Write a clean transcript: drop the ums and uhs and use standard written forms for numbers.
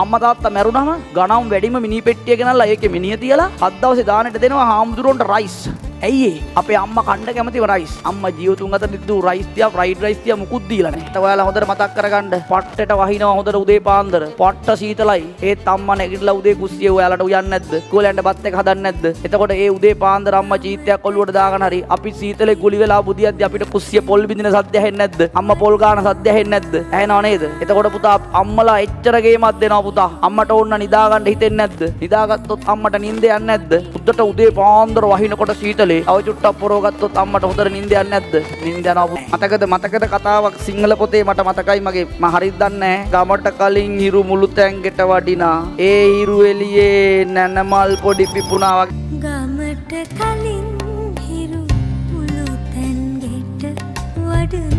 අම්මා තාත්තා මැරුණාම ගණන් වැඩිම මිනි පෙට්ටිය ගෙනල්ලා ඒකේ මිනිහ තියලා හත් දවසේ දානෙට දෙනවා හාමුදුරුවන්ට රයිස්. ඇයි අපේ අම්මා කණ්ඩ කැමතිව රයිස්. අම්මා ජීවතුන් අතර නිදු රයිස් තියා ෆ්‍රයිඩ් රයිස් තියා මුකුත් දීලා නැහැ. ඒත් ඔයාලා හොඳට මතක් කරගන්න. පට්ටට වහිනවා හොඳට උදේ පාන්දර. පට්ට සීතලයි. ඒත් අම්මා නැගිටලා උදේ කුස්සියේ ඔයාලට උයන්නේ නැද්ද? ගෝලයන්ට බත් එක හදන්නේ නැද්ද? එතකොට ඒ උදේ පාන්දර අම්මා චීත්තයක් ඔළුවට දාගෙන හරි අපි සීතලේ ගුලි වෙලා බුදියද්දි අපිට කුස්සිය පොල් බින්දින සද්ද ඇහෙන්නේ නැද්ද? අම්මා පොල් ගාන සද්ද ඇහෙන්නේ නැද්ද? ඇහෙනව නේද? එතකොට පුතා අම්මලා එච්චර ගේමක් දෙනවා පුතා. අම්මට ඕන්න නිදා ගන්න හිතෙන්නේ නැද්ද? නිදාගත්තොත් අම්මට නිින්ද යන්නේ නැද්ද? උද්දට උදේ පාන්දර වහිනකොට සීතලේ අව චුට්ටක් පොරවගත්තොත් අම්මට හොඳට නිින්ද යන්නේ නැද්ද? නිින්ද යනවා. මතකද කතාවක් සිංහල පොතේ මට මතකයි මගේ මම හරියට දන්නේ නැහැ. ගමට කලින් හිරු මුළු තැන්ගෙට වඩිනා. ඒ හිරු එළියේ නැනමල් පොඩි පිපුණා වගේ. ගමට කලින් හිරු මුළු තැන්ගෙට වඩිනා.